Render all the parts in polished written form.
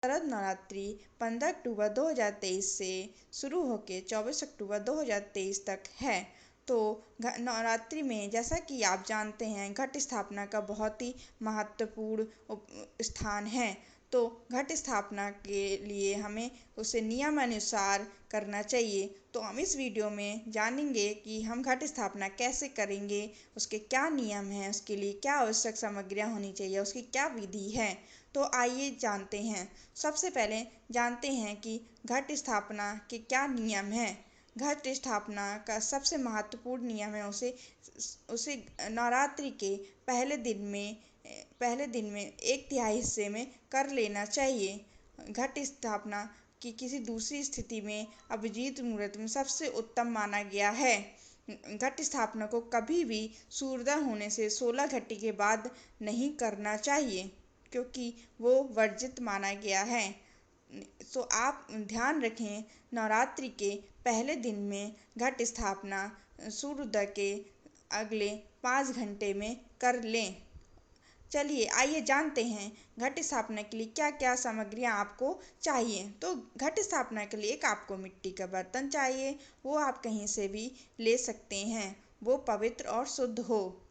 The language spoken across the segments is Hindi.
शरद नवरात्रि 15 अक्टूबर 2023 से शुरू होकर 24 अक्टूबर 2023 तक है। तो नवरात्रि में जैसा कि आप जानते हैं घट स्थापना का बहुत ही महत्वपूर्ण स्थान है। तो घट स्थापना के लिए हमें उसे नियमानुसार करना चाहिए। तो हम इस वीडियो में जानेंगे कि हम घट स्थापना कैसे करेंगे, उसके क्या नियम हैं, उसके लिए क्या आवश्यक सामग्रियाँ होनी चाहिए, उसकी क्या विधि है। तो आइए जानते हैं। सबसे पहले जानते हैं कि घट स्थापना के क्या नियम हैं। घट स्थापना का सबसे महत्वपूर्ण नियम है उसे नवरात्रि के पहले दिन में 1/3 हिस्से में कर लेना चाहिए। घट स्थापना की किसी दूसरी स्थिति में अभिजीत मुहूर्त में सबसे उत्तम माना गया है। घट स्थापना को कभी भी सूर्योदय होने से 16 घंटे के बाद नहीं करना चाहिए, क्योंकि वो वर्जित माना गया है। तो आप ध्यान रखें, नवरात्रि के पहले दिन में घट स्थापना सूर्योदय के अगले 5 घंटे में कर लें। चलिए आइए जानते हैं घट स्थापना के लिए क्या क्या सामग्रियाँ आपको चाहिए। तो घट स्थापना के लिए एक आपको मिट्टी का बर्तन चाहिए, वो आप कहीं से भी ले सकते हैं, वो पवित्र और शुद्ध हो।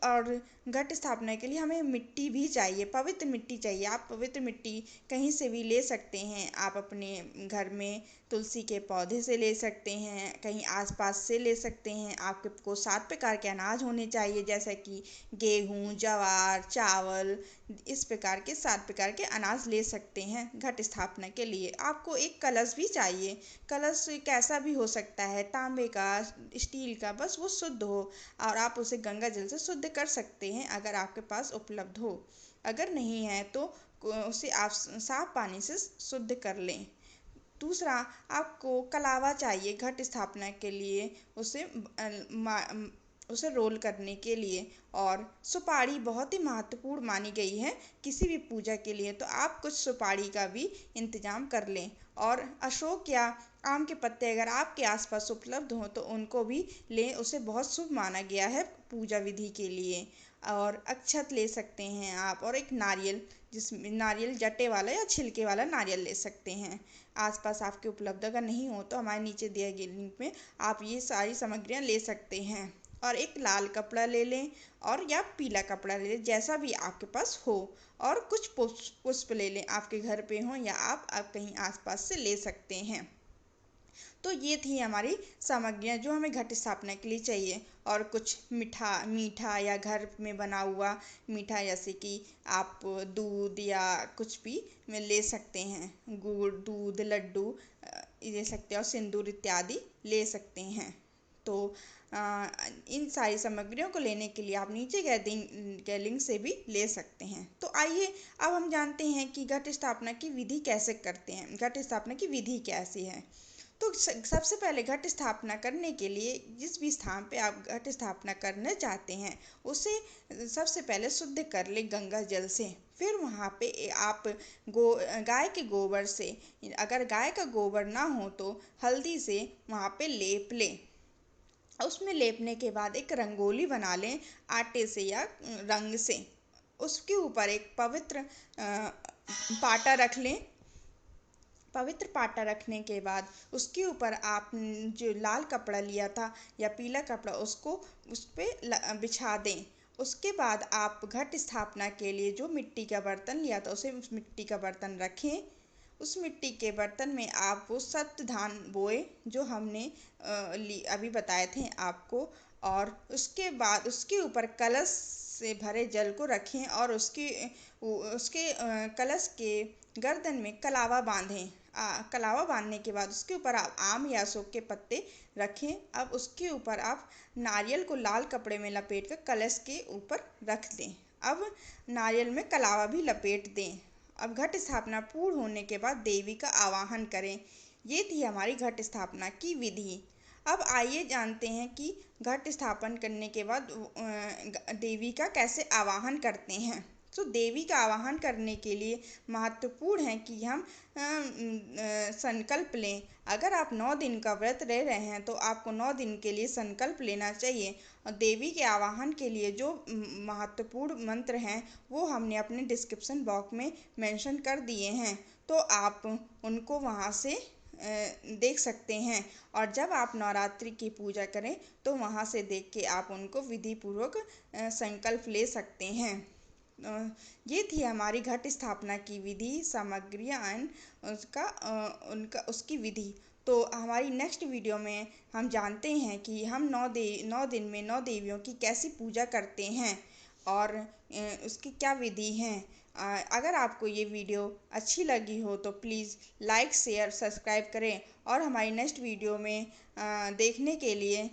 और घट स्थापना के लिए हमें मिट्टी भी चाहिए, पवित्र मिट्टी चाहिए। आप पवित्र मिट्टी कहीं से भी ले सकते हैं। आप अपने घर में तुलसी के पौधे से ले सकते हैं, कहीं आसपास से ले सकते हैं। आपको 7 प्रकार के अनाज होने चाहिए, जैसे कि गेहूँ, ज्वार, चावल, इस प्रकार के 7 प्रकार के अनाज ले सकते हैं। घट स्थापना के लिए आपको एक कलश भी चाहिए। कलश कैसा भी हो सकता है, तांबे का, स्टील का, बस वो शुद्ध हो और आप उसे गंगा जल से शुद्ध कर सकते हैं अगर आपके पास उपलब्ध हो। अगर नहीं है तो उसे आप साफ पानी से शुद्ध कर लें। दूसरा, आपको कलावा चाहिए घट स्थापना के लिए, उसे रोल करने के लिए। और सुपारी बहुत ही महत्वपूर्ण मानी गई है किसी भी पूजा के लिए, तो आप कुछ सुपारी का भी इंतजाम कर लें। और अशोक या आम के पत्ते अगर आपके आसपास उपलब्ध हों तो उनको भी लें, उसे बहुत शुभ माना गया है पूजा विधि के लिए। और अक्षत ले सकते हैं आप, और एक नारियल, जिसमें नारियल जटे वाला या छिलके वाला नारियल ले सकते हैं। आसपास आपके उपलब्ध अगर नहीं हो तो हमारे नीचे दिए गए लिंक में आप ये सारी सामग्रियाँ ले सकते हैं। और एक लाल कपड़ा ले लें और या पीला कपड़ा ले लें, जैसा भी आपके पास हो। और कुछ पुष्प ले लें, आपके घर पे हो या आप कहीं आसपास से ले सकते हैं। तो ये थी हमारी सामग्रियाँ जो हमें घट स्थापना के लिए चाहिए। और कुछ मीठा या घर में बना हुआ मीठा, जैसे कि आप दूध या कुछ भी में ले सकते हैं, गुड़, दूध, लड्डू ले सकते हैं, और सिंदूर इत्यादि ले सकते हैं। तो इन सारी सामग्रियों को लेने के लिए आप नीचे गए लिंक से भी ले सकते हैं। तो आइए अब हम जानते हैं कि घट स्थापना की विधि कैसे करते हैं, घट स्थापना की विधि कैसी है। तो सबसे पहले घट स्थापना करने के लिए जिस भी स्थान पे आप घट स्थापना करना चाहते हैं उसे सबसे पहले शुद्ध कर लें गंगा जल से। फिर वहाँ पे आप गाय के गोबर से, अगर गाय का गोबर ना हो तो हल्दी से वहाँ पे लेप लें। उसमें लेपने के बाद एक रंगोली बना लें आटे से या रंग से। उसके ऊपर एक पवित्र पाटा रख लें। पवित्र पाटा रखने के बाद उसके ऊपर आप जो लाल कपड़ा लिया था या पीला कपड़ा, उसको उस पर बिछा दें। उसके बाद आप घट स्थापना के लिए जो मिट्टी का बर्तन लिया था उसे उस मिट्टी का बर्तन रखें। उस मिट्टी के बर्तन में आप वो सप्त धान बोए जो हमने अभी बताए थे आपको। और उसके बाद उसके ऊपर कलश से भरे जल को रखें और उसके कलश के गर्दन में कलावा बांधें। कलावा बांधने के बाद उसके ऊपर आप आम या अशोक के पत्ते रखें। अब उसके ऊपर आप नारियल को लाल कपड़े में लपेट कर कलश के ऊपर रख दें। अब नारियल में कलावा भी लपेट दें। अब घट स्थापना पूर्ण होने के बाद देवी का आवाहन करें। ये थी हमारी घट स्थापना की विधि। अब आइए जानते हैं कि घट स्थापन करने के बाद देवी का कैसे आवाहन करते हैं। तो देवी का आवाहन करने के लिए महत्वपूर्ण है कि हम संकल्प लें। अगर आप 9 दिन का व्रत रह रहे हैं तो आपको 9 दिन के लिए संकल्प लेना चाहिए। और देवी के आवाहन के लिए जो महत्वपूर्ण मंत्र हैं वो हमने अपने डिस्क्रिप्शन बॉक्स में मेंशन कर दिए हैं, तो आप उनको वहाँ से देख सकते हैं। और जब आप नवरात्रि की पूजा करें तो वहाँ से देख के आप उनको विधि पूर्वक संकल्प ले सकते हैं। ये थी हमारी घट स्थापना की विधि, सामग्रियाँ एंड उसकी विधि। तो हमारी नेक्स्ट वीडियो में हम जानते हैं कि हम 9 दिन में 9 देवियों की कैसी पूजा करते हैं और उसकी क्या विधि हैं। अगर आपको ये वीडियो अच्छी लगी हो तो प्लीज़ लाइक शेयर सब्सक्राइब करें और हमारी नेक्स्ट वीडियो में देखने के लिए